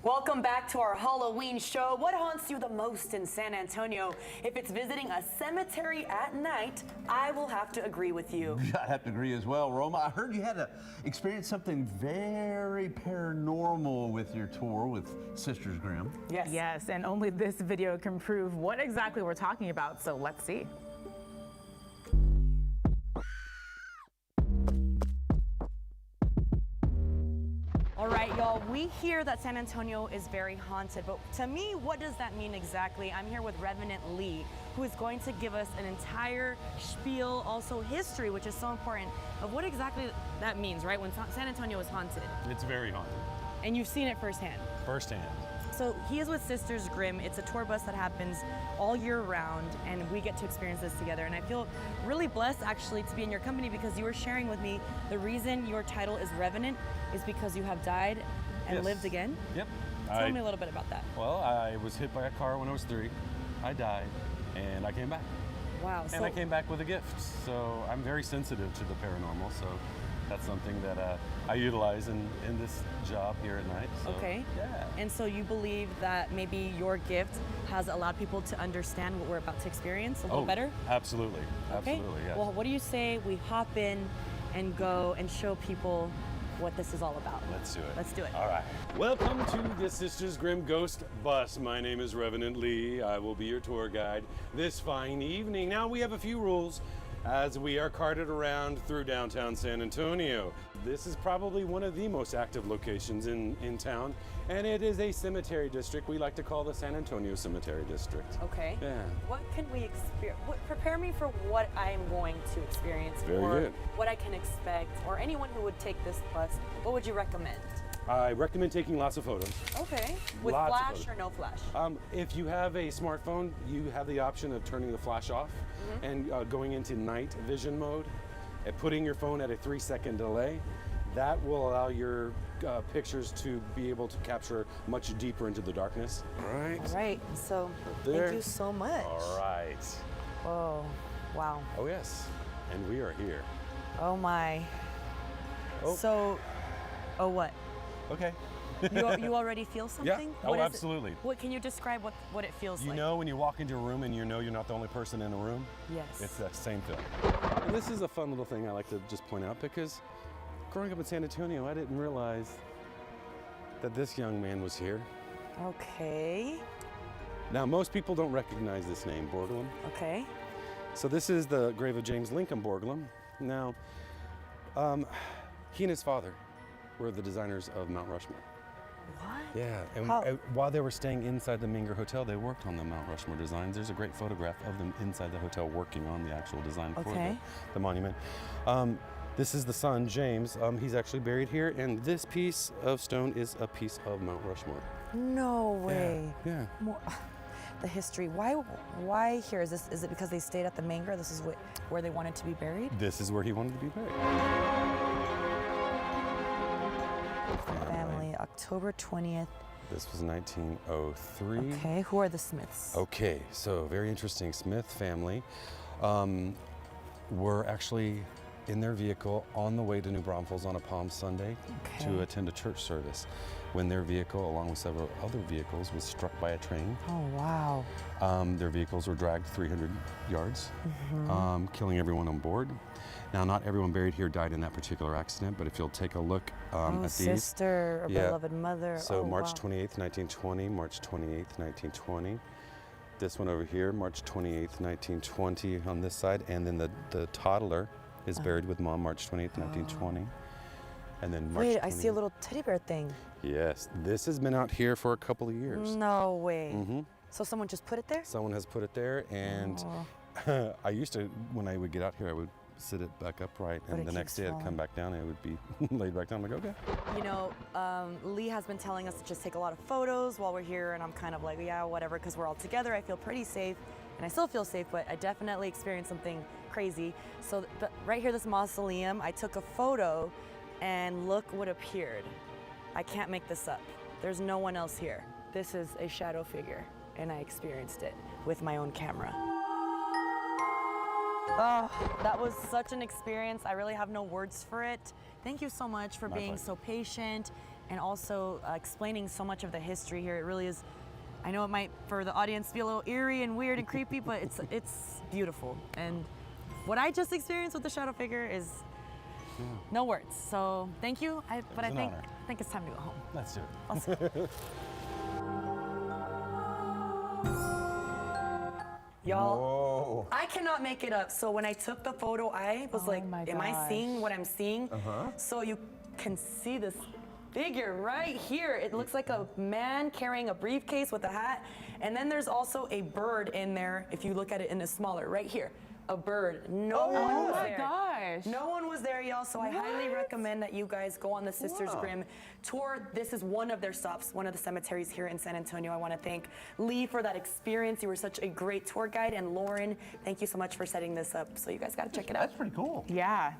Welcome back to our Halloween show. What haunts you the most in San Antonio? If it's visiting a cemetery at night, I will have to agree with you. I have to agree as well, Roma. I heard you had to experience something very paranormal with your tour with Sisters Grimm. Yes. Yes, and only this video can prove what exactly we're talking about, so let's see. All right, y'all, we hear that San Antonio is very haunted, but to me, what does that mean exactly? I'm here with Revenant Lee, who is going to give us an entire spiel, also history, which is so important, of what exactly that means, right, when San Antonio is haunted. It's very haunted. And you've seen it firsthand. Firsthand. So he is with Sisters Grimm. It's a tour bus that happens all year round, and we get to experience this together. And I feel really blessed actually to be in your company because you were sharing with me the reason your title is Revenant is because you have died and Yes. lived again. Yep. Tell me a little bit about that. Well, I was hit by a car when I was 3. I died, and I came back. Wow. And I came back with a gift. So I'm very sensitive to the paranormal. So that's something that I utilize in this job here at night. So, okay. Yeah. And so you believe that maybe your gift has allowed people to understand what we're about to experience a little better? Absolutely. Okay. Absolutely. Yeah. Well, what do you say we hop in and go and show people what this is all about? Let's do it. Let's do it. All right. Welcome to the Sisters Grimm Ghost Bus. My name is Revenant Lee. I will be your tour guide this fine evening. Now, we have a few rules as we are carted around through downtown San Antonio. This is probably one of the most active locations in town, and it is a cemetery district we like to call the San Antonio Cemetery District. Okay. Yeah. What can we experience? Prepare me for what I'm going to experience, Very or good. what I can expect, or anyone who would take this bus. What would you recommend? I recommend taking lots of photos. Okay. With Lots of flash photos. or no flash? If you have a smartphone, you have the option of turning the flash off and going into night vision mode and putting your phone at a 3-second delay. That will allow your pictures to be able to capture much deeper into the darkness. All right. All right. So There. thank you so much. All right. Oh, wow. Oh, yes. And we are here. Oh my. Oh. So, oh what? Okay. You already feel something? Oh, What is it? absolutely. What can you describe what it feels You like? know when you walk into a room and you know you're not the only person in the room? Yes. It's that same feeling. And this is a fun little thing I like to just point out because growing up in San Antonio, I didn't realize that this young man was here. Okay. Now, most people don't recognize this name, Borderland. Okay. So this is the grave of James Lincoln Borderland. Now, he and his father were the designers of Mount Rushmore. What? Yeah, and How- while they were staying inside the Minger Hotel, they worked on the Mount Rushmore designs. There's a great photograph of them inside the hotel working on the actual design for Okay. the monument. This is the son, James. He's actually buried here, and this piece of stone is a piece of Mount Rushmore. No way. Yeah. More, the history. Why here? Is it because they stayed at the Minger? This is where they wanted to be buried? This is where he wanted to be buried. Family, October 20th. This was 1903. Okay, who are the Smiths? Okay, so very interesting. Smith family were actually in their vehicle on the way to New Braunfels on a Palm Sunday Okay. to attend a church service when their vehicle, along with several other vehicles, was struck by a train. Oh, wow. Their vehicles were dragged 300 yards, killing everyone on board. Now, not everyone buried here died in that particular accident, but if you'll take a look at these. Sister, or Yeah. beloved mother. So oh, March wow. 28th, 1920, March 28th, 1920. This one over here, March 28th, 1920 on this side. And then the toddler is buried with mom, March 28th, 1920. And then March Wait, I see a 28th. little teddy bear thing. Yes, this has been out here for a couple of years. No way. Mm-hmm. So someone just put it there? Someone has put it there, and Oh. I used to, when I would get out here, I would sit it back upright, But and it the next keeps day I'd falling. come back down and it would be laid back down. I'm like, okay. You know, Lee has been telling us to just take a lot of photos while we're here, and I'm kind of like, yeah, whatever, because we're all together. I feel pretty safe, and I still feel safe, but I definitely experienced something crazy. So right here, this mausoleum, I took a photo, and look what appeared. I can't make this up. There's no one else here. This is a shadow figure, and I experienced it with my own camera. Oh, that was such an experience. I really have no words for it. Thank you so much for being so patient and also explaining so much of the history here. It really is. I know it might, for the audience, be a little eerie and weird and creepy, but it's beautiful. And what I just experienced with the shadow figure is no words. So thank you. But I think it's time to go home. Let's do it. Y'all, Whoa. I cannot make it up. So when I took the photo, I was like, my am I gosh. seeing what I'm seeing? So you can see this figure right here. It looks like a man carrying a briefcase with a hat. And then there's also a bird in there, if you look at it in a smaller, right here. A bird. No one Oh was my there. gosh. No one was there, y'all. So I highly recommend that you guys go on the Sisters Grimm tour. This is one of their stops, one of the cemeteries here in San Antonio. I want to thank Lee for that experience. You were such a great tour guide. And Lauren, thank you so much for setting this up. So you guys got to check it out. That's pretty cool. Yeah.